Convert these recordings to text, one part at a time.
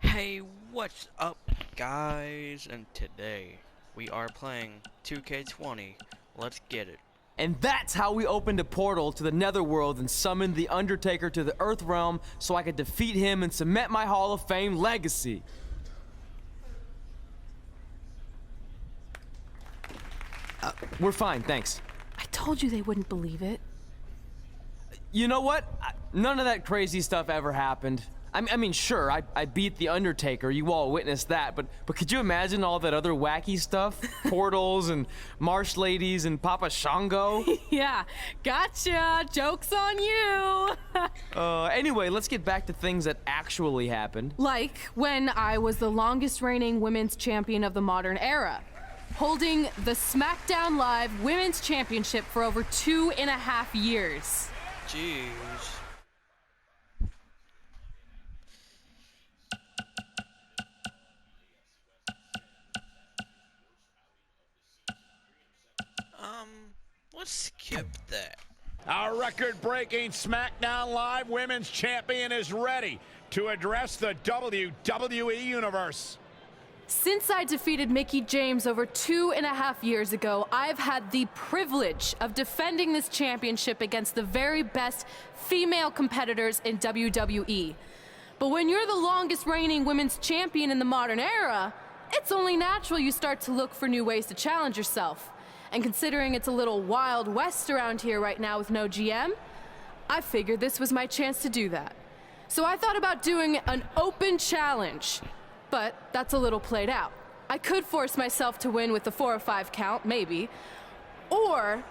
Hey, what's up, guys? And today we are playing 2K20. Let's get it. And that's how we opened a portal to the Netherworld and summoned the Undertaker to the Earth Realm so I could defeat him and cement my Hall of Fame legacy. We're fine, thanks. I told you they wouldn't believe it. You know what? None of that crazy stuff ever happened. I mean, sure, I beat the Undertaker. You all witnessed that, but could you imagine all that other wacky stuff? Portals and marsh ladies and Papa Shango? Yeah, gotcha. Joke's on you. Anyway, let's get back to things that actually happened. Like when I was the longest reigning women's champion of the modern era, holding the SmackDown Live Women's Championship for over 2.5 years. Jeez. Let's skip that. Our record-breaking SmackDown Live Women's Champion is ready to address the WWE Universe. Since I defeated Mickie James over 2.5 years ago, I've had the privilege of defending this championship against the very best female competitors in WWE. But when you're the longest reigning women's champion in the modern era, it's only natural you start to look for new ways to challenge yourself. And considering it's a little Wild West around here right now with no GM, I figured this was my chance to do that. So I thought about doing an open challenge, but that's a little played out. I could force myself to win with the 4 or 5 count, maybe, or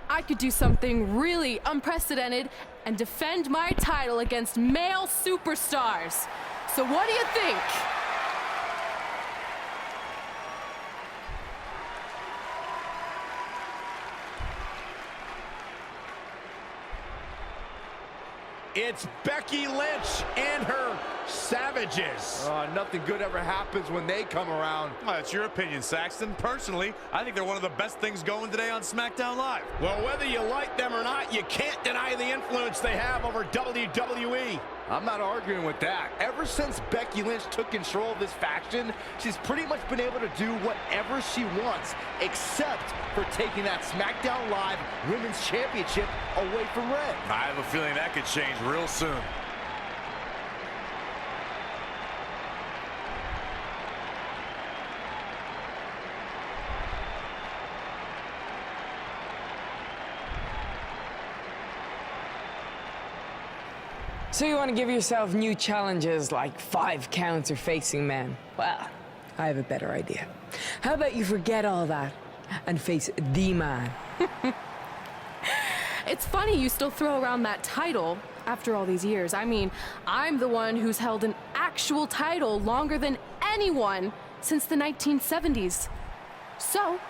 I could do something really unprecedented and defend my title against male superstars. So what do you think? It's Becky Lynch and her Savages. Nothing good ever happens when they come around. Well, that's your opinion, Saxton. Personally, I think they're one of the best things going today on SmackDown Live. Well, whether you like them or not, you can't deny the influence they have over WWE. I'm not arguing with that. Ever since Becky Lynch took control of this faction, she's pretty much been able to do whatever she wants, except for taking that SmackDown Live Women's Championship away from Red. I have a feeling that could change real soon. So you want to give yourself new challenges like 5 counts or facing men? Well, I have a better idea. How about you forget all that and face the man? It's funny you still throw around that title after all these years. I mean, I'm the one who's held an actual title longer than anyone since the 1970s. So,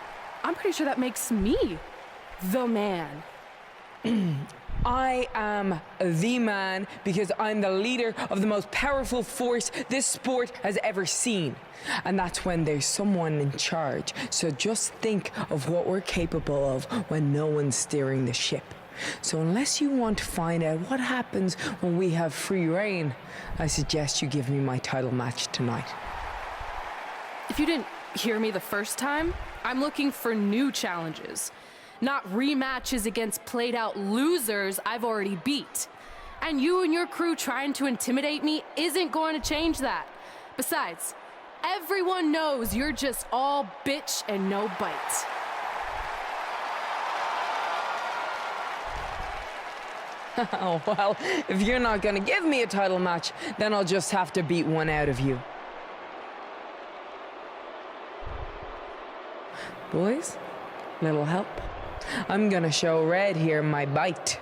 I'm pretty sure that makes me the man. I am the man because I'm the leader of the most powerful force this sport has ever seen. And that's when there's someone in charge. So just think of what we're capable of when no one's steering the ship. So unless you want to find out what happens when we have free reign, I suggest you give me my title match tonight. If you didn't hear me the first time, I'm looking for new challenges. Not rematches against played-out losers I've already beat. And you and your crew trying to intimidate me isn't going to change that. Besides, everyone knows you're just all bitch and no bite. Oh, well, if you're not gonna give me a title match, then I'll just have to beat one out of you. Boys, little help? I'm gonna show Red here my bite.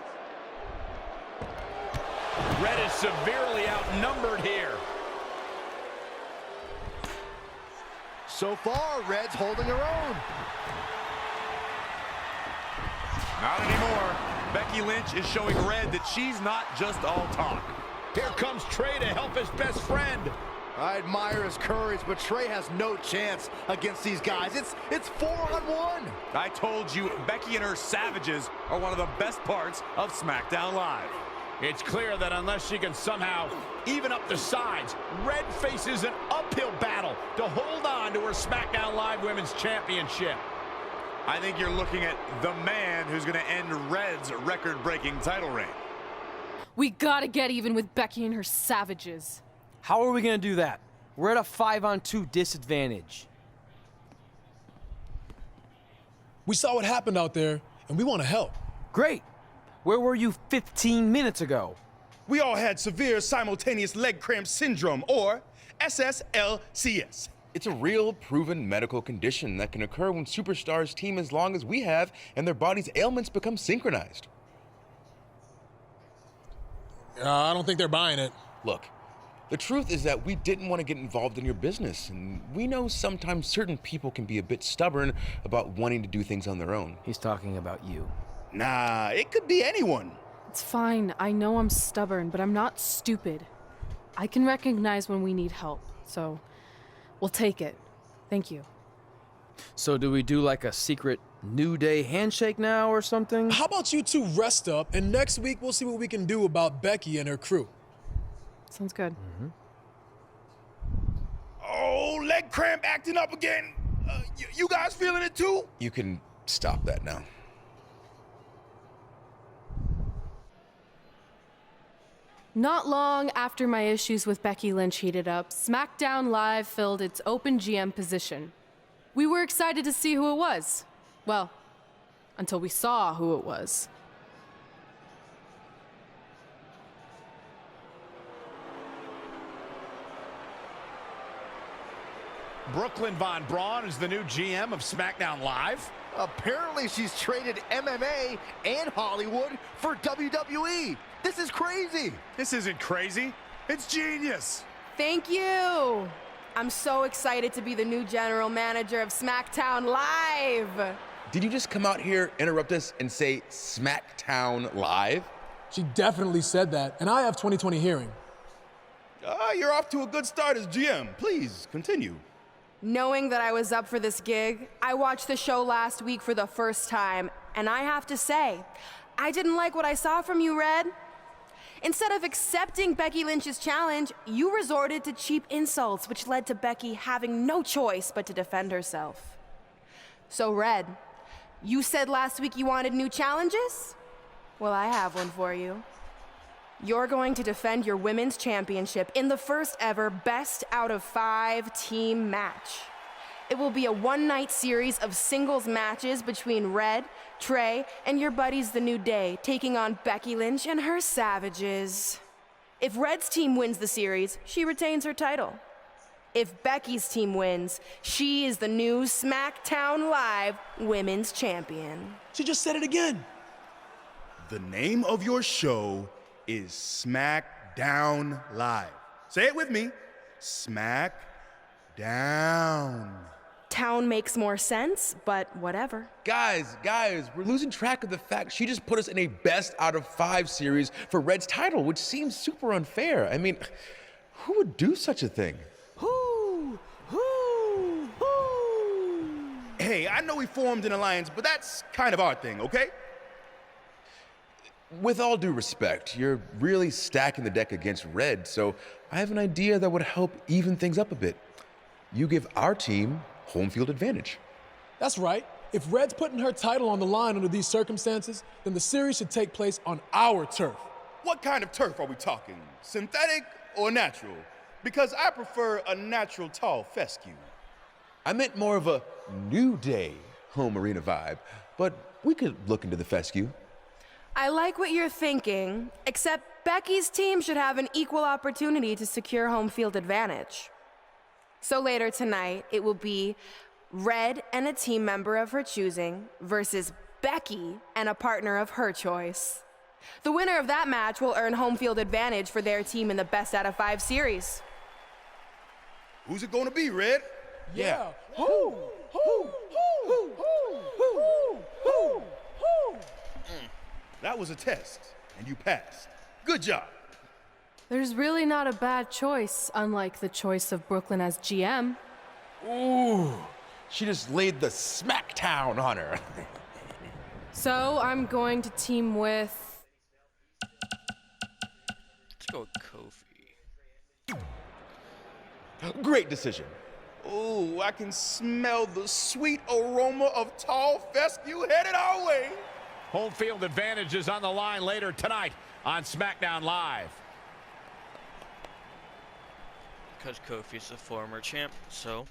Red is severely outnumbered here. So far, Red's holding her own. Not anymore. Becky Lynch is showing Red that she's not just all talk. Here comes Trey to help his best friend. I admire his courage, but Trey has no chance against these guys. It's 4-on-1. I told you, Becky and her Savages are one of the best parts of SmackDown Live. It's clear that unless she can somehow even up the sides, Red faces an uphill battle to hold on to her SmackDown Live Women's Championship. I think you're looking at the man who's going to end Red's record-breaking title reign. We gotta get even with Becky and her savages. How are we gonna do that? We're at a 5-on-2 disadvantage. We saw what happened out there, and we want to help. Great. Where were you 15 minutes ago? We all had severe simultaneous leg cramp syndrome, or SSLCS. It's a real, proven medical condition that can occur when superstars team as long as we have and their body's ailments become synchronized. I don't think they're buying it. Look, the truth is that we didn't want to get involved in your business, and we know sometimes certain people can be a bit stubborn about wanting to do things on their own. He's talking about you. Nah, it could be anyone. It's fine. I know I'm stubborn, but I'm not stupid. I can recognize when we need help, so we'll take it. Thank you. So do we do like a secret New Day handshake now or something? How about you two rest up, and next week we'll see what we can do about Becky and her crew. Sounds good. Oh, leg cramp acting up again. You guys feeling it too? You can stop that now. Not long after my issues with Becky Lynch heated up, SmackDown Live filled its open GM position. We were excited to see who it was. Well, until we saw who it was. Brooklyn Von Braun is the new GM of SmackDown Live. Apparently she's traded MMA and Hollywood for WWE. This is crazy. This isn't crazy. It's genius. Thank you. I'm so excited to be the new general manager of SmackDown Live. Did you just come out here, interrupt us, and say SmackDown Live? She definitely said that, and I have 20/20 hearing. You're off to a good start as GM. Please, continue. Knowing that I was up for this gig, I watched the show last week for the first time, and I have to say, I didn't like what I saw from you, Red. Instead of accepting Becky Lynch's challenge, you resorted to cheap insults, which led to Becky having no choice but to defend herself. So, Red, you said last week you wanted new challenges? Well, I have one for you. You're going to defend your women's championship in the first ever best out of 5 team match. It will be a one-night series of singles matches between Red, Trey, and your buddies The New Day, taking on Becky Lynch and her savages. If Red's team wins the series, she retains her title. If Becky's team wins, she is the new SmackDown Live Women's Champion. She just said it again. The name of your show is SmackDown Live. Say it with me. SmackDown. Town makes more sense, but whatever. Guys, we're losing track of the fact she just put us in a best out of 5 series for Red's title, which seems super unfair. I mean, who would do such a thing? Who? Hey, I know we formed an alliance, but that's kind of our thing, okay? With all due respect, you're really stacking the deck against Red, so I have an idea that would help even things up a bit. You give our team home field advantage. That's right. If Red's putting her title on the line under these circumstances, then the series should take place on our turf. What kind of turf are we talking? Synthetic or natural? Because I prefer a natural tall fescue. I meant more of a New Day home arena vibe, but we could look into the fescue. I like what you're thinking, except Becky's team should have an equal opportunity to secure home field advantage. So later tonight, it will be Red and a team member of her choosing versus Becky and a partner of her choice. The winner of that match will earn home field advantage for their team in the best out of 5 series. Who's it gonna be, Red? Yeah. That was a test, and you passed. Good job. There's really not a bad choice, unlike the choice of Brooklyn as GM. Ooh, she just laid the smackdown on her. So I'm going to team with Great decision. Ooh, I can smell the sweet aroma of tall fescue headed our way. Home field advantage is on the line later tonight on SmackDown Live. Because Kofi's a former champ, so...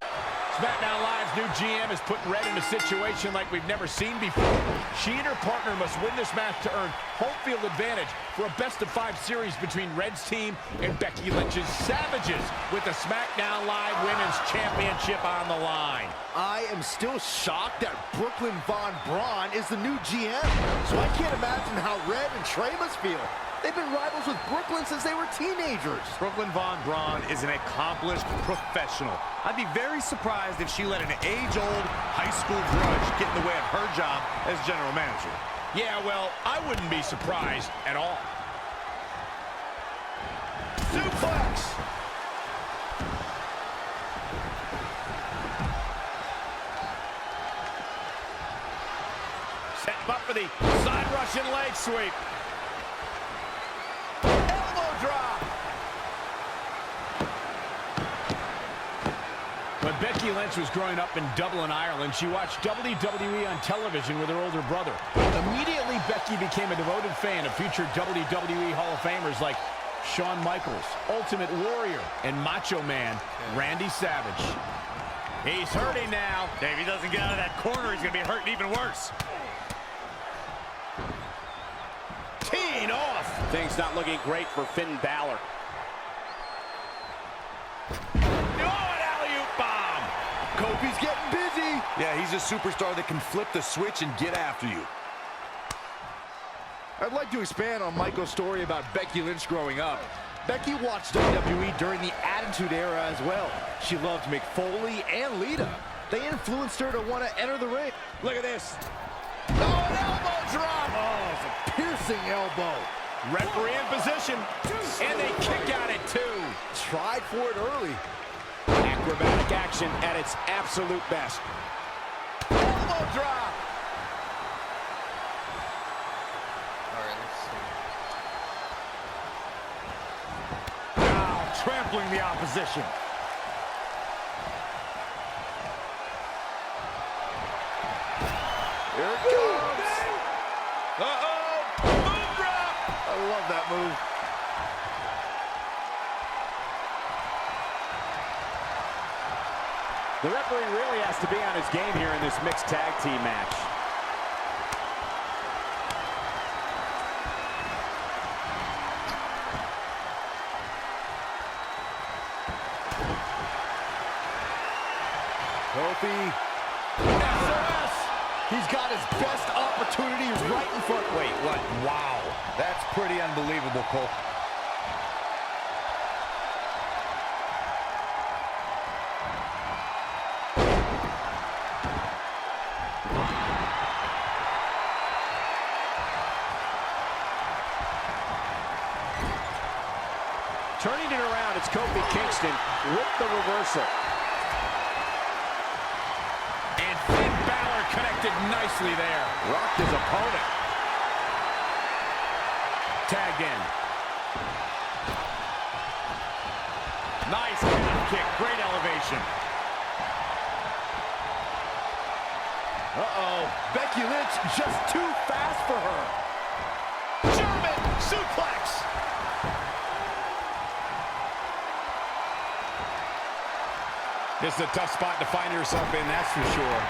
SmackDown Live's new GM is putting Red in a situation like we've never seen before. She and her partner must win this match to earn home field advantage for a best-of-5 series between Red's team and Becky Lynch's Savages with the SmackDown Live Women's Championship on the line. I am still shocked that Brooklyn Von Braun is the new GM, so I can't imagine how Red and Trey must feel. They've been rivals with Brooklyn since they were teenagers. Brooklyn Von Braun is an accomplished professional. I'd be very surprised if she let an age-old high school grudge get in the way of her job as general manager. Yeah, well, I wouldn't be surprised at all. Suplex! Set up for the side Russian leg sweep. Drop. When Becky Lynch was growing up in Dublin, Ireland, she watched WWE on television with her older brother. Immediately, Becky became a devoted fan of future WWE Hall of Famers like Shawn Michaels, Ultimate Warrior, and Macho Man Randy Savage. He's hurting now. If he doesn't get out of that corner, he's going to be hurting even worse. Teeing off. Things not looking great for Finn Balor. Oh, an alley-oop bomb. Kofi's getting busy. Yeah, he's a superstar that can flip the switch and get after you. I'd like to expand on Michael's story about Becky Lynch growing up. Becky watched WWE during the Attitude Era as well. She loved Mick Foley and Lita. They influenced her to want to enter the ring. Look at this. Oh, an elbow drop! Oh, it's a piercing elbow. Referee in position, and they kick out it too. Tried for it early. Acrobatic action at its absolute best. Elbow drop. Alright, let's see. Now trampling the opposition. Here it comes. Uh-oh, boom drop. I love that move. The referee really has to be on his game here in this mixed tag team match. Kofi. SOS. He's got his best opportunity right in front. Wait, what? Wow. That's pretty unbelievable, Cole. Turning it around, it's Kofi Kingston with the reversal. And Finn Balor connected nicely there. Rocked his opponent. Tagged in. Nice calf kick, great elevation. Uh-oh, Becky Lynch just too fast for her. German suplex. This is a tough spot to find yourself in, that's for sure.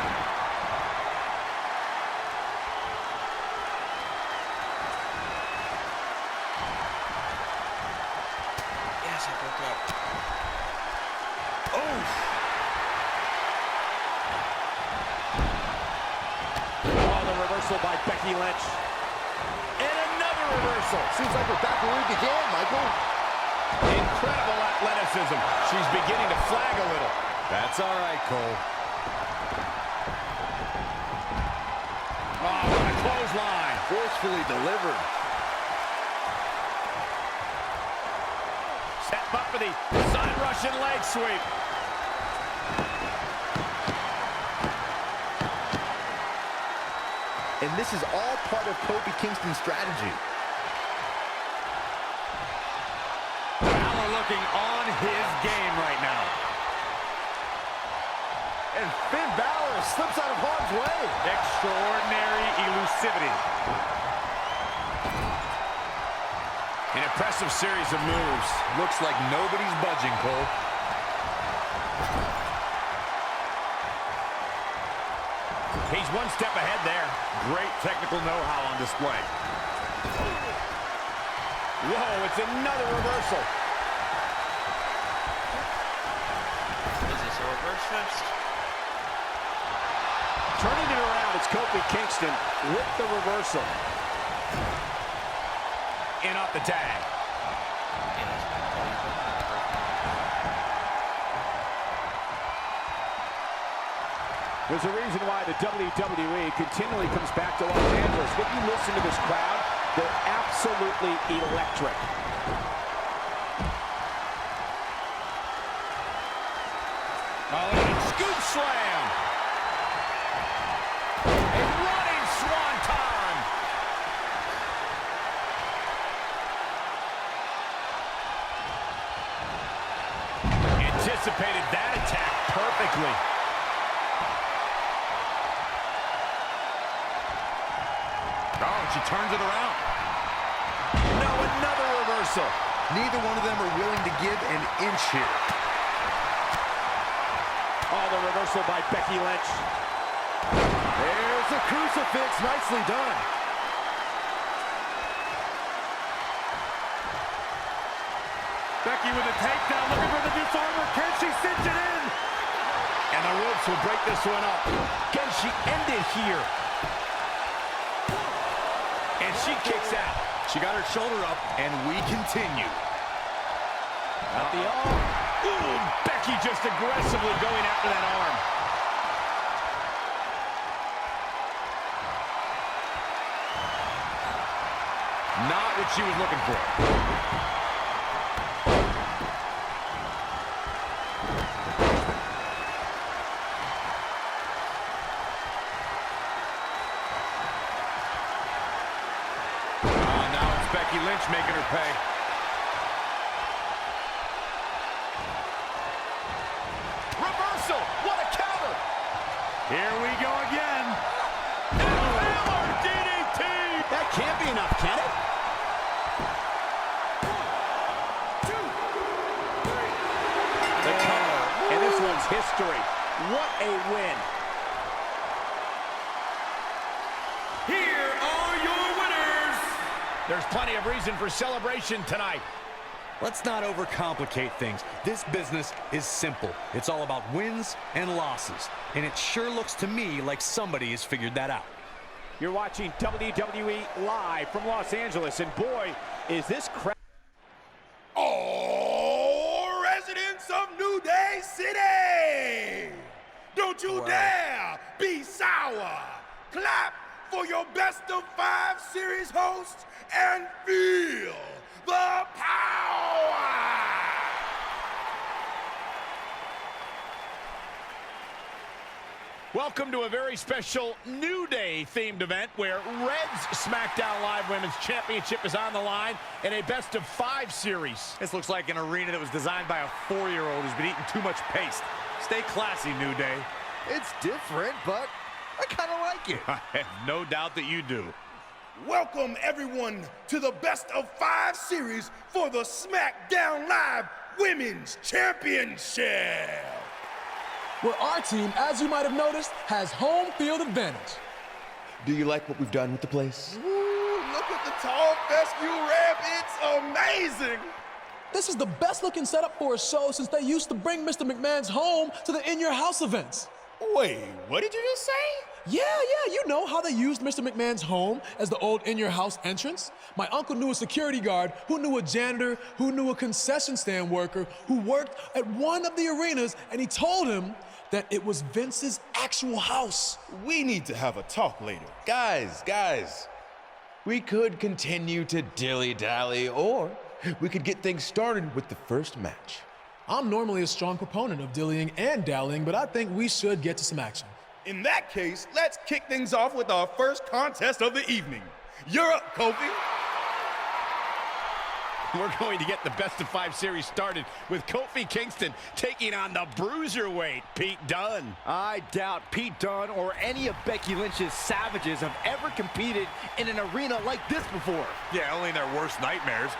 Yes, I broke up. Oh! Oh, the reversal by Becky Lynch. And another reversal. Seems like we're back where we began, Michael. Incredible athleticism. She's beginning to flag a little. That's all right, Cole. Oh, what a clothesline. Forcefully delivered. Set up for the side Russian leg sweep. And this is all part of Kofi Kingston's strategy. Balor looking on his slips out of harm's way. Extraordinary elusivity. An impressive series of moves. Looks like nobody's budging, Cole. He's one step ahead there. Great technical know-how on display. Whoa, it's another reversal. Is this a reverse fist? Turning it around, it's Kofi Kingston with the reversal. In off the tag. There's a reason why the WWE continually comes back to Los Angeles. When you listen to this crowd, they're absolutely electric. Scoop slam. A running swanton. Anticipated that attack perfectly. Oh, she turns it around. No, another reversal. Neither one of them are willing to give an inch here. Oh, the reversal by Becky Lynch. There's a crucifix. Nicely done. Becky with a takedown, looking for the disarmer. Can she cinch it in? And the ropes will break this one up. Can she end it here? And she kicks out. She got her shoulder up, And we continue. At the arm. Ooh, Becky just aggressively going after that arm. Not what she was looking for. Becky Lynch making her pay. Reversal! What a counter! Here we go again. Hammer DDT! That can't be enough, can it? 1, 2, 3. The cover. And this one's history. What a win. Here are your winners. There's plenty of reason for celebration tonight. let's not overcomplicate things. This business is simple. It's all about wins and losses. And it sure looks to me like somebody has figured that out. You're watching WWE live from Los Angeles, and boy, is this crowd. Oh, residents of New Day City! Don't you dare be sour! Clap for your best of 5 series hosts and feel the power! Welcome to a very special New Day themed event where Red's SmackDown Live Women's Championship is on the line in a best of 5 series. This looks like an arena that was designed by a 4-year-old who's been eating too much paste. Stay classy, New Day. It's different, but I kind of like it. I have no doubt that you do. Welcome, everyone, to the best of 5 series for the SmackDown Live Women's Championship. Where our team, as you might have noticed, has home field advantage. Do you like what we've done with the place? Ooh, look at the tall fescue ramp. It's amazing. This is the best looking setup for a show since they used to bring Mr. McMahon's home to the In Your House events. Wait, what did you just say? Yeah, you know how they used Mr. McMahon's home as the old In Your House entrance? My uncle knew a security guard, who knew a janitor, who knew a concession stand worker, who worked at one of the arenas, and he told him that it was Vince's actual house. We need to have a talk later. Guys, we could continue to dilly-dally, or we could get things started with the first match. I'm normally a strong proponent of dillying and dallying, but I think we should get to some action. In that case, let's kick things off with our first contest of the evening. You're up, Kofi. We're going to get the best-of-5 series started with Kofi Kingston taking on the bruiserweight, Pete Dunne. I doubt Pete Dunne or any of Becky Lynch's savages have ever competed in an arena like this before. Yeah, only in their worst nightmares.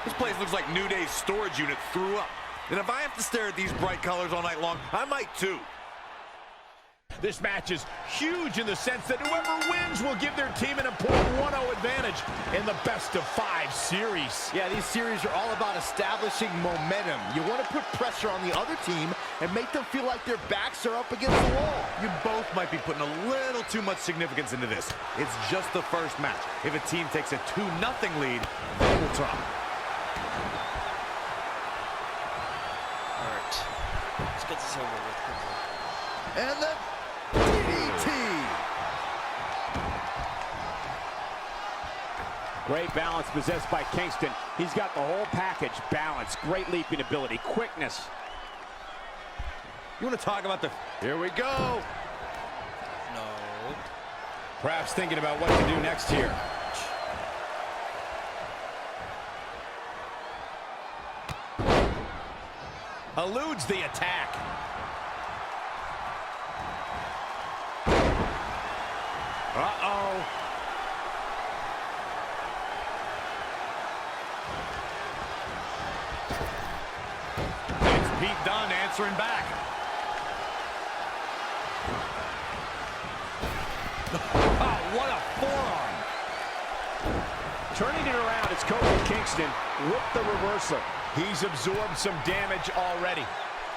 This place looks like New Day's storage unit threw up. And if I have to stare at these bright colors all night long, I might too. This match is huge in the sense that whoever wins will give their team an important 1-0 advantage in the best-of-5 series. Yeah, these series are all about establishing momentum. You want to put pressure on the other team and make them feel like their backs are up against the wall. You both might be putting a little too much significance into this. It's just the first match. If a team takes a 2-0 lead, then we'll talk. All right, let's get this over with quickly. And the DDT. Great balance possessed by Kingston. He's got the whole package. Balance, great leaping ability, quickness. You want to talk about the... Here we go. No. Perhaps thinking about what to do next here. Eludes the attack. Uh-oh. It's Pete Dunne answering back. Oh, what a forearm. Turning it around, it's Kofi Kingston with the reversal. He's absorbed some damage already.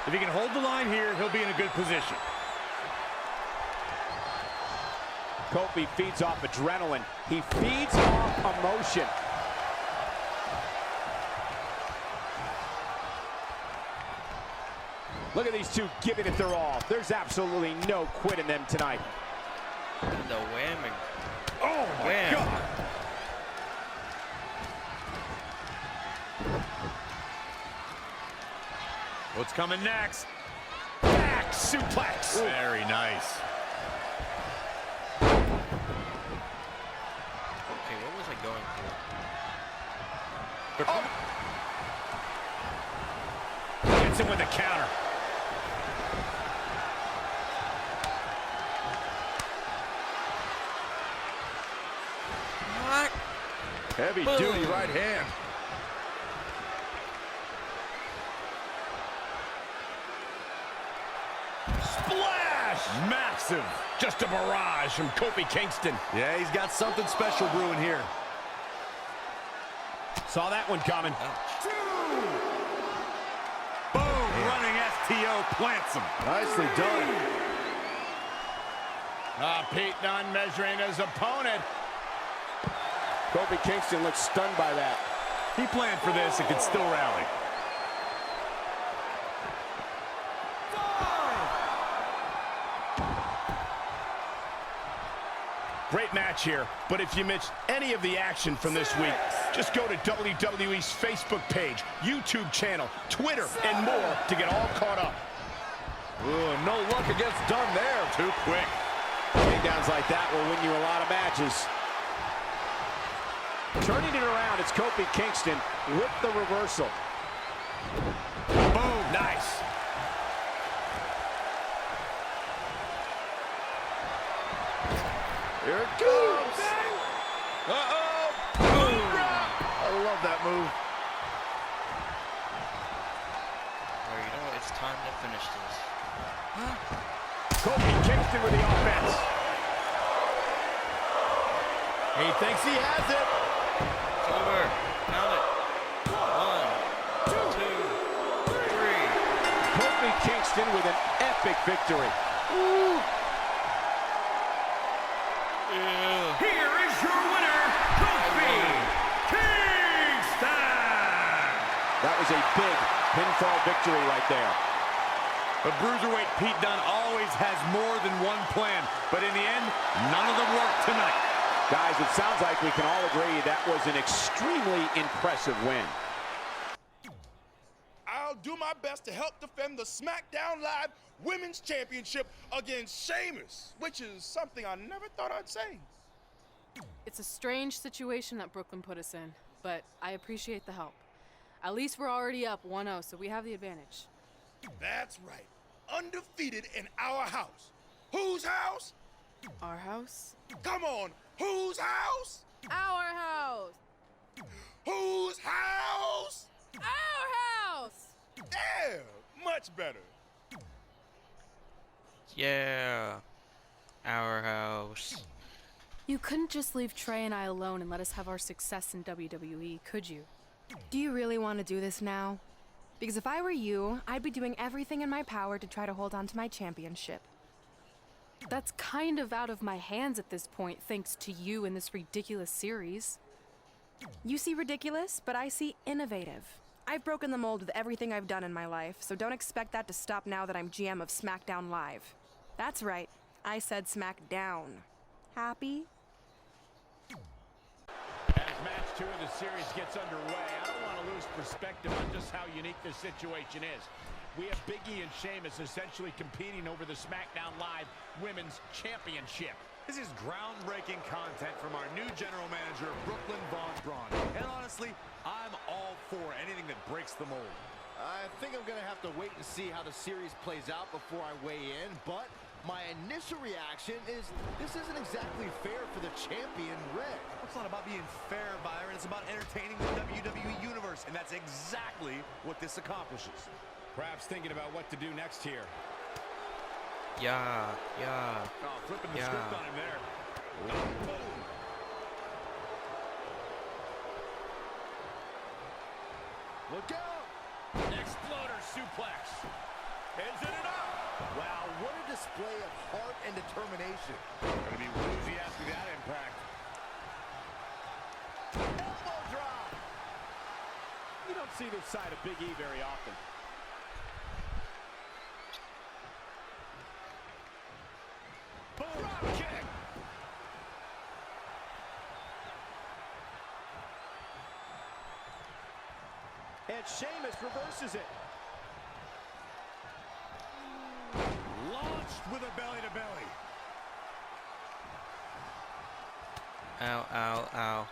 If he can hold the line here, he'll be in a good position. Kofi feeds off adrenaline. He feeds off emotion. Look at these two giving it their all. There's absolutely no quit in them tonight. The whamming. Oh, my God. What's coming next? Back suplex. Very nice. Okay, what was I going for? Oh. Gets him with a counter. What? Heavy duty right hand. Splash! Massive. Just a barrage from Kofi Kingston. Yeah, he's got something special brewing here. Saw that one coming. Boom! Running STO plants him. Nicely done. Pete Dunne measuring his opponent. Kofi Kingston looks stunned by that. He planned for this and could still rally. Great match here, but if you missed any of the action from this week, just go to WWE's Facebook page, YouTube channel, Twitter, and more to get all caught up. Ooh, no luck against Dunne there. Too quick. Takedowns like that will win you a lot of matches. Turning it around, it's Kofi Kingston with the reversal. Boom, nice. Here it goes. Uh-oh. I love that move. Oh, you know what? It's time to finish this. Kofi Kingston with the offense. He thinks he has it. It's over. Count it. 1, 2, 3. Kofi Kingston with an epic victory. Here is your winner, Kofi Kingston! That was a big pinfall victory right there. But bruiserweight Pete Dunne always has more than one plan. But in the end, none of them worked tonight. Guys, it sounds like we can all agree that was an extremely impressive win. I'll do my best to help defend the SmackDown Live Women's Championship against Sheamus, which is something I never thought I'd say. It's a strange situation that Brooklyn put us in, but I appreciate the help. At least we're already up 1-0, so we have the advantage. That's right. Undefeated in our house. Whose house? Our house? Come on. Whose house? Our house! Whose house? Our house! Yeah, much better. Yeah. Our house. You couldn't just leave Trey and I alone and let us have our success in WWE, could you? Do you really want to do this now? Because if I were you, I'd be doing everything in my power to try to hold on to my championship. That's kind of out of my hands at this point, thanks to you and this ridiculous series. You see ridiculous, but I see innovative. I've broken the mold with everything I've done in my life, so don't expect that to stop now that I'm GM of SmackDown Live. That's right, I said SmackDown. Happy? As match 2 of the series gets underway, I don't want to lose perspective on just how unique this situation is. We have Big E and Sheamus essentially competing over the SmackDown Live Women's Championship. This is groundbreaking content from our new general manager, Brooklyn Von Braun. And honestly, I'm all for anything that breaks the mold. I think I'm going to have to wait and see how the series plays out before I weigh in, but my initial reaction is this isn't exactly fair for the champion, Red. It's not about being fair, Byron. It's about entertaining the WWE Universe, and that's exactly what this accomplishes. Perhaps thinking about what to do next here. Yeah. Oh, flipping the script on him there. Look out! Exploder suplex. Is it enough? Wow, what a display of heart and determination. Going to be woozy after that impact. Elbow drop! You don't see this side of Big E very often. Drop kick. And Sheamus reverses it. Launched with a belly-to-belly. Ow, ow, ow.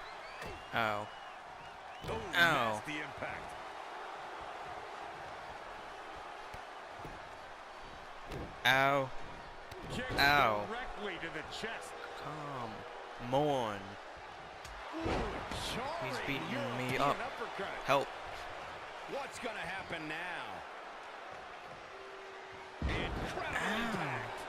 Ow. Oh, Ow. nasty impact. Ow. Kicks Ow. directly to the chest. Come on. Ooh, He's jarring beating me European up. uppercut. Help. What's going to happen now? Incredible impact.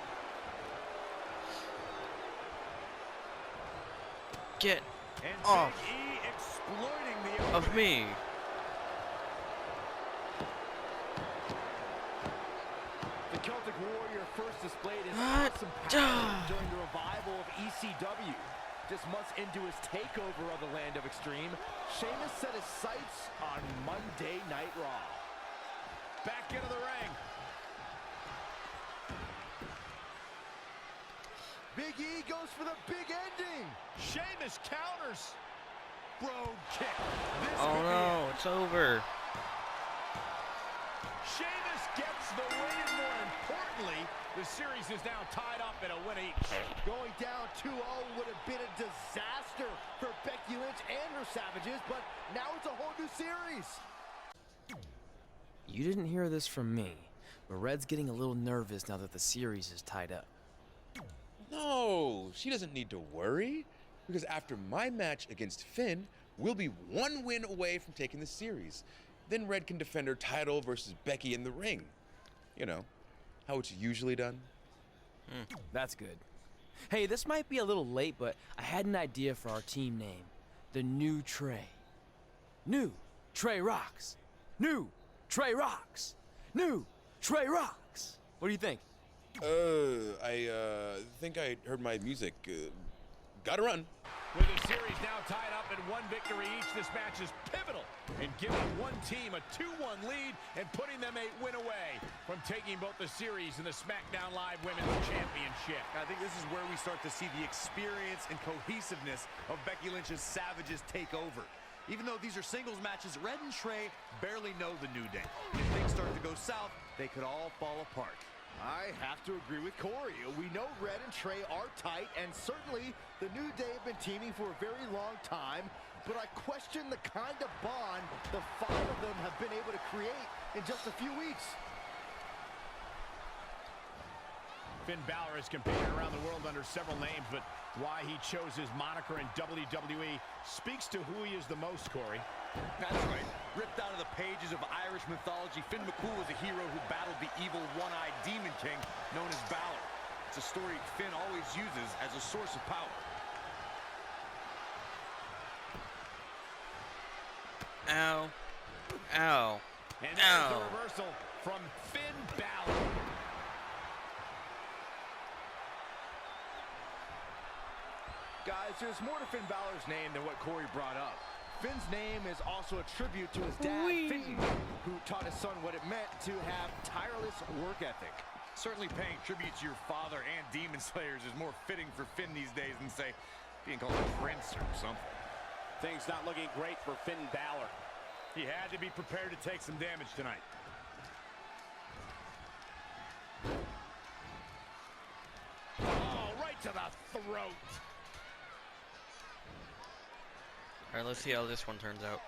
Get And off Big E exploiting the of me. The Celtic Warrior first displayed his What? awesome power during the revival of ECW. Just months into his takeover of the Land of Extreme, Sheamus set his sights on Monday Night Raw. back into the ring. Big E goes for the big ending. Sheamus counters. Brogue kick. This Oh could be no, it. it's over. Sheamus gets the win, and more importantly, the series is now tied up in a win each. Going down 2-0 would have been a disaster for Becky Lynch and her Savages, but now it's a whole new series. You didn't hear this from me, but Red's getting a little nervous now that the series is tied up. No, she doesn't need to worry, because after my match against Finn, we'll be one win away from taking the series. Then Red can defend her title versus Becky in the ring. You know, how it's usually done. That's good. Hey, this might be a little late, but I had an idea for our team name. The New Trey. New Trey Rocks. New Trey Rocks. New Trey Rocks. What do you think? I think I heard my music. Gotta run. With the series now tied up in one victory each, this match is pivotal in giving one team a 2-1 lead and putting them a win away from taking both the series and the SmackDown Live Women's Championship. I think this is where we start to see the experience and cohesiveness of Becky Lynch's Savages take over. Even though these are singles matches, Red and Trey barely know the New Day. If things start to go south, they could all fall apart. I have to agree with Corey. We know Red and Trey are tight, and certainly the New Day have been teaming for a very long time. but I question the kind of bond the 5 of them have been able to create in just a few weeks. Finn Balor has competed around the world under several names, but why he chose his moniker in WWE speaks to who he is the most, Corey. That's right. Ripped out of the pages of Irish mythology, Finn McCool was a hero who battled the evil one-eyed Demon King known as Balor. It's a story Finn always uses as a source of power. Ow. Ow. And there's the Ow. reversal from Finn Balor. Guys, there's more to Finn Balor's name than what Corey brought up. Finn's name is also a tribute to his dad, Finn, who taught his son what it meant to have tireless work ethic. Certainly paying tribute to your father and Demon Slayers is more fitting for Finn these days than, say, being called a prince or something. Things not looking great for Finn Balor. He had to be prepared to take some damage tonight. Oh, right to the throat. Alright, let's see how this one turns out.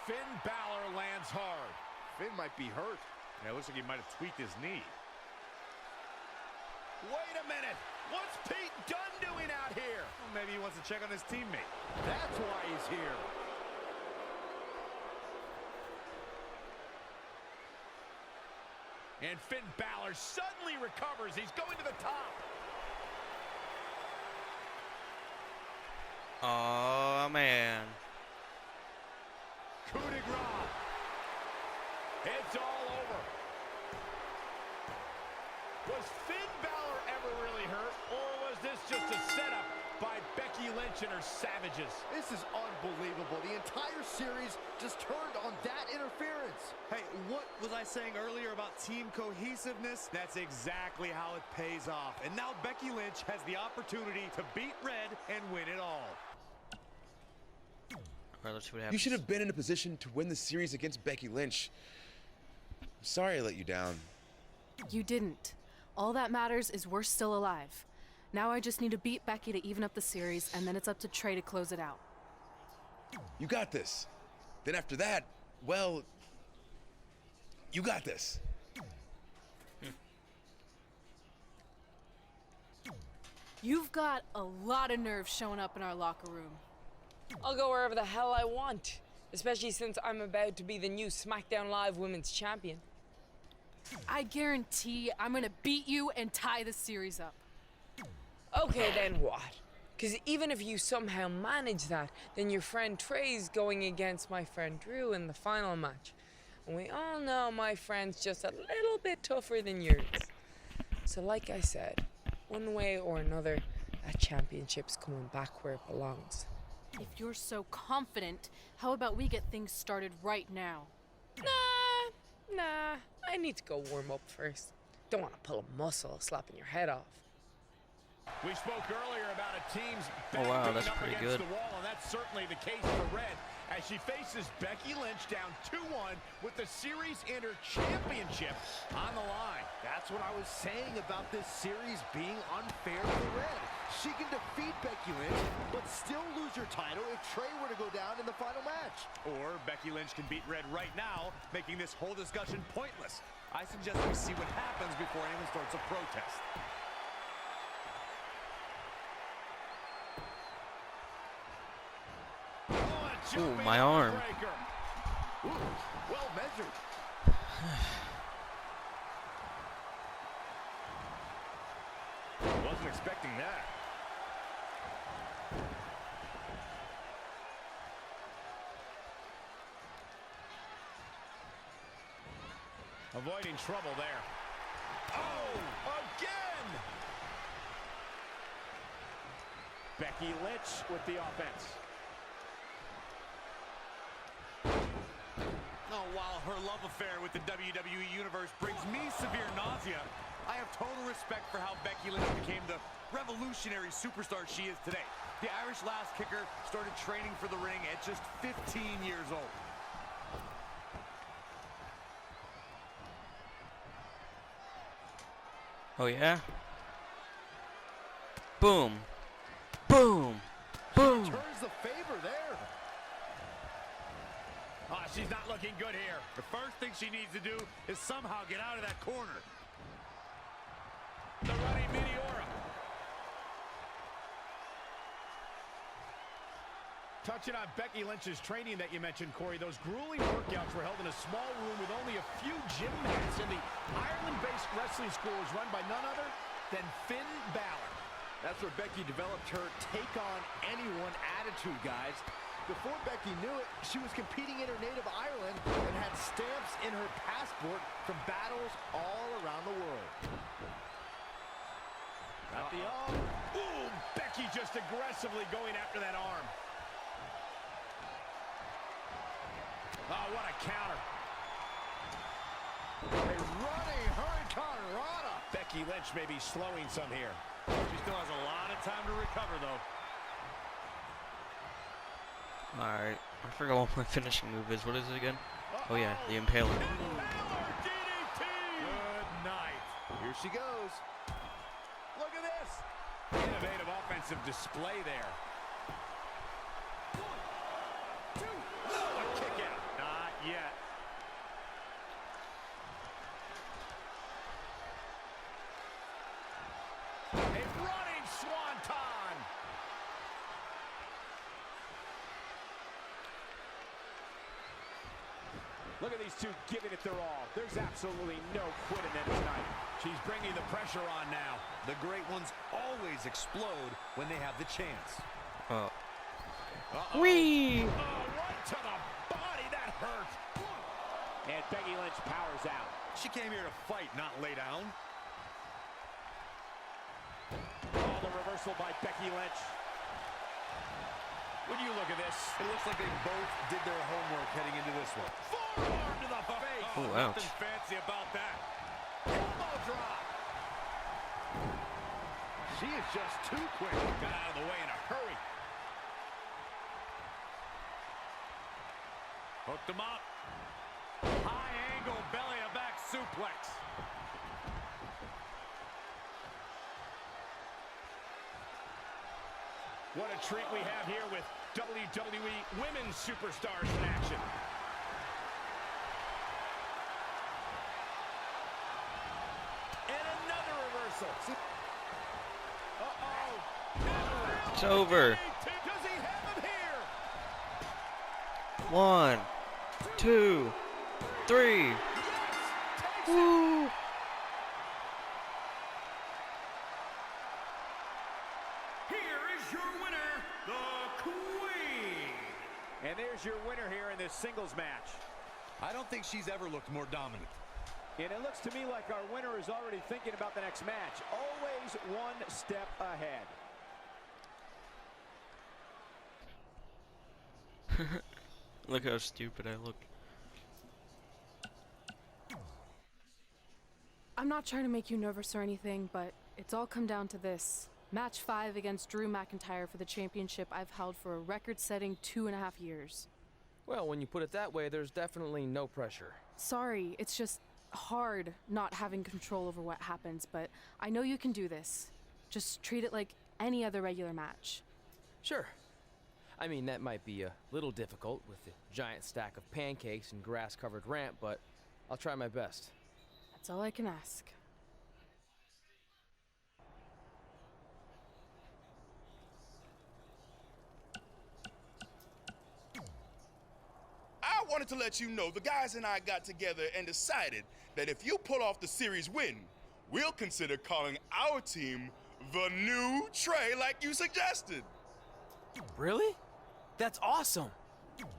Finn Balor lands hard. Finn might be hurt. Yeah, it looks like he might have tweaked his knee. Wait a minute! What's Pete Dunne doing out here? Well, maybe he wants to check on his teammate. That's why he's here. And Finn Balor suddenly recovers. He's going to the top. Oh man. Coup de grace. It's all over. Was Finn Balor ever really hurt, or was this just a setup by Becky Lynch and her savages? This is unbelievable. The entire series just turned on that interference. Hey, what was I saying earlier about team cohesiveness? That's exactly how it pays off. And now Becky Lynch has the opportunity to beat Red and win it all. Alright, let's see what happens. You should have been in a position to win the series against Becky Lynch. I'm sorry I let you down. You didn't. All that matters is we're still alive. Now I just need to beat Becky to even up the series, and then it's up to Trey to close it out. You got this. Then after that, well, you got this. You've got a lot of nerve showing up in our locker room. I'll go wherever the hell I want, especially since I'm about to be the new SmackDown Live Women's Champion. I guarantee I'm gonna beat you and tie the series up. Okay, then what? Because even if you somehow manage that, then your friend Trey's going against my friend Drew in the final match. And we all know my friend's just a little bit tougher than yours. So like I said, one way or another, that championship's coming back where it belongs. If you're so confident, how about we get things started right now? Nah, I need to go warm up first. Don't want to pull a muscle slapping your head off. We spoke earlier about a team's Oh, wow, back that's up pretty against good. the wall, and that's certainly the case for Red as she faces Becky Lynch down 2-1 with the series and her championship on the line. That's what I was saying about this series being unfair for Red. She can defeat Becky Lynch, but still lose her title if Trey were to go down in the final match. Or Becky Lynch can beat Red right now, making this whole discussion pointless. I suggest we see what happens before anyone starts a protest. Ooh, my arm. Ooh, well measured. Wasn't expecting that. Avoiding trouble there. Oh, again! Becky Lynch with the offense. Oh, while her love affair with the WWE Universe brings me severe nausea, I have total respect for how Becky Lynch became the revolutionary superstar she is today. The Irish last kicker started training for the ring at just 15 years old. Oh yeah? Boom. Boom. Boom. Turns the favor there. Oh, she's not looking good here. The first thing she needs to do is somehow get out of that corner. The running Meteora. Touching on Becky Lynch's training that you mentioned, Corey, those grueling workouts were held in a small room with only a few gym mats, and the Ireland-based wrestling school is run by none other than Finn Balor. That's where Becky developed her take-on-anyone attitude, guys. Before Becky knew it, she was competing in her native Ireland and had stamps in her passport from battles all around the world. Got the arm. Ooh, Becky just aggressively going after that arm. Oh, what a counter. A running hurricane rana. Becky Lynch may be slowing some here. She still has a lot of time to recover, though. Alright, I forgot what my finishing move is. What is it again? Oh yeah, the Impaler. DDT! Good night. Here she goes. Look at this. Innovative offensive display there. A kick out. Not yet. A running swanton. Look at these two giving it their all. There's absolutely no quitting them tonight. She's bringing the pressure on now. The great ones always explode when they have the chance. Whee! Oh, right to the body. That hurt. And Becky Lynch powers out. She came here to fight, not lay down. Oh, the reversal by Becky Lynch. When you look at this, It looks like they both did their homework heading into this one. forearm to the face. Oh, ouch. Nothing fancy about that. Elbow drop. She is just too quick. Got out of the way in a hurry. Hooked him up. High angle belly to back suplex. What a treat we have here with WWE Women's Superstars in action. And another reversal. Uh-oh. It's over. Does he have him here? 1, 2, 3. Woo! Here is your winner, the Queen. And there's your winner here in this singles match. I don't think she's ever looked more dominant. And it looks to me like our winner is already thinking about the next match. Always one step ahead. Look how stupid I look. I'm not trying to make you nervous or anything, but it's all come down to this. Match 5 against Drew McIntyre for the championship I've held for a record-setting 2.5 years. Well, when you put it that way, there's definitely no pressure. Sorry, it's just hard not having control over what happens, but I know you can do this. Just treat it like any other regular match. Sure. I mean, that might be a little difficult with the giant stack of pancakes and grass-covered ramp, but I'll try my best. That's all I can ask. I wanted to let you know the guys and I got together and decided that if you pull off the series win, we'll consider calling our team the New Trey like you suggested. Really? That's awesome!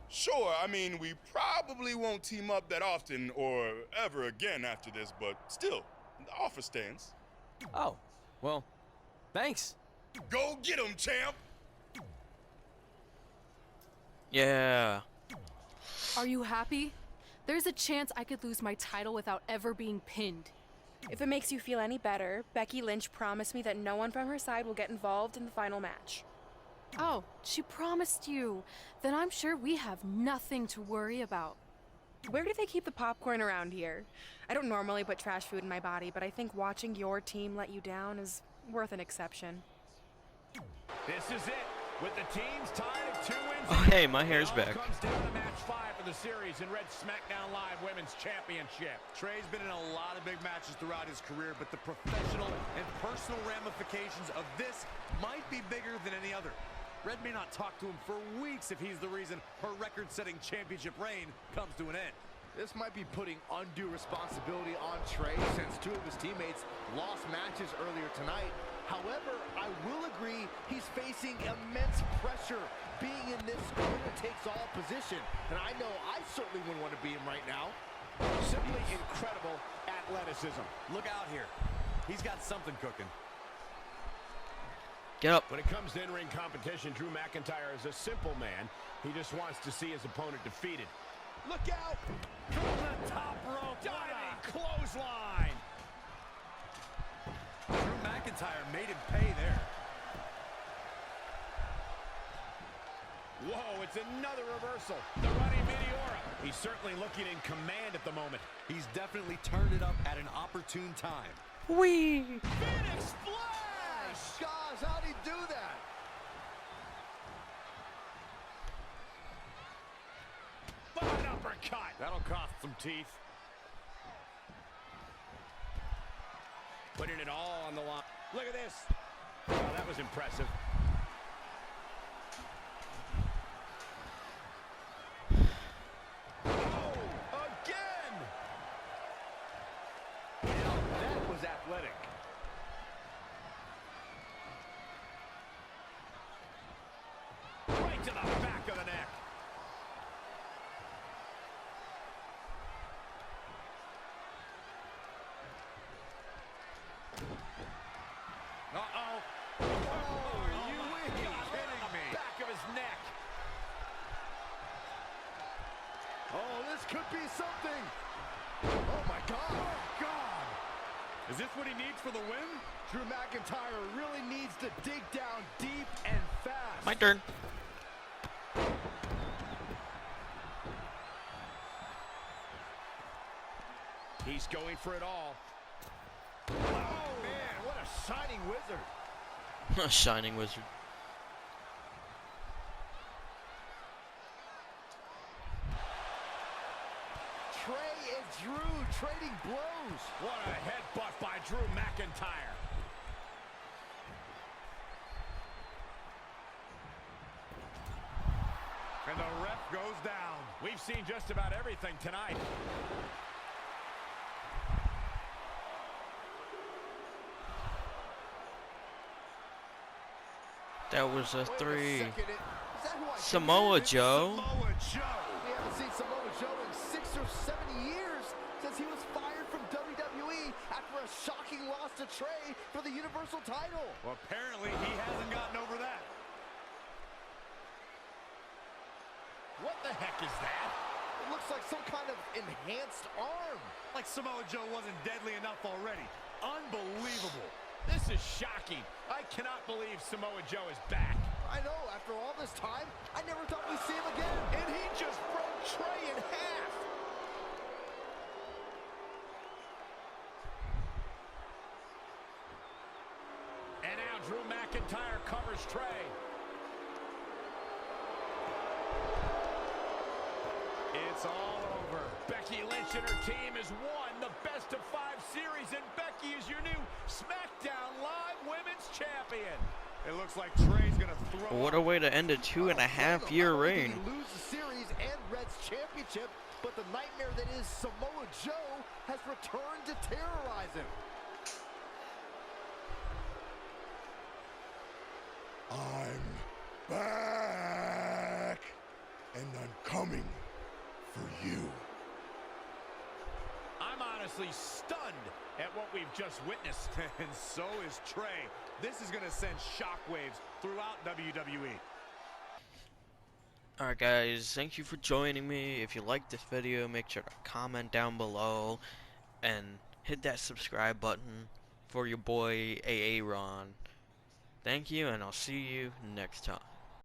Sure, I mean, we probably won't team up that often or ever again after this, but still, the offer stands. Oh, well, thanks. Go get 'em, champ! Yeah. Are you happy? There's a chance I could lose my title without ever being pinned. If it makes you feel any better, Becky Lynch promised me that no one from her side will get involved in the final match. Oh, she promised you. Then I'm sure we have nothing to worry about. Where do they keep the popcorn around here? I don't normally put trash food in my body, but I think watching your team let you down is worth an exception. This is it. With the teams tied at 2 wins. Oh, hey, my hair's back. Comes down to match 5 of the series in Red SmackDown Live Women's Championship. Trey's been in a lot of big matches throughout his career, but the professional and personal ramifications of this might be bigger than any other. Red may not talk to him for weeks if he's the reason her record-setting championship reign comes to an end. This might be putting undue responsibility on Trey since 2 of his teammates lost matches earlier tonight. However, I will agree he's facing immense pressure being in this winner-takes-all position. And I know I certainly wouldn't want to be him right now. Simply incredible athleticism. Look out here. He's got something cooking. Get up. When it comes to in-ring competition, Drew McIntyre is a simple man. He just wants to see his opponent defeated. Look out! From the top rope, diving clothesline. Drew McIntyre made him pay there. Whoa, it's another reversal. The running Meteora. He's certainly looking in command at the moment. He's definitely turned it up at an opportune time. Whee! Phoenix Splash! Gosh, how'd he do that? An uppercut. That'll cost some teeth. Putting it all on the line. Look at this. Oh, that was impressive. Oh, again! Now that was athletic. Right to the back of the neck. Uh-oh. Oh, you kidding me? Back of his neck. Oh, this could be something. Oh, my God. Oh, God. Is this what he needs for the win? Drew McIntyre really needs to dig down deep and fast. My turn. He's going for it all. Oh, man, what a shining wizard. A shining wizard. Trey and Drew trading blows. What a headbutt by Drew McIntyre. And the ref goes down. We've seen just about everything tonight. That was a Wait 3. a second, is that who I Samoa think it is? Joe. Samoa Joe. We haven't seen Samoa Joe in 6 or 7 years since he was fired from WWE after a shocking loss to Trey for the Universal title. Well, apparently he hasn't gotten over that. What the heck is that? It looks like some kind of enhanced arm. Like Samoa Joe wasn't deadly enough already. Unbelievable. This is shocking. I cannot believe Samoa Joe is back. I know, after all this time, I never thought we'd see him again. And he just broke Trey in half. And now Drew McIntyre covers Trey. It's all over. Becky Lynch and her team has won the best of 5 series, and Becky is your new SmackDown Live Women's Champion. It looks like Trey's gonna throw. What a way to end a 2.5-year reign. He lose the series and Red's championship, but the nightmare that is Samoa Joe has returned to terrorize him. I'm back, and I'm coming for you. I'm honestly stunned at what we've just witnessed. And so is Trey. This is gonna send shockwaves throughout WWE. Alright guys, thank you for joining me. If you liked this video, make sure to comment down below and hit that subscribe button for your boy AA Ron. Thank you, and I'll see you next time.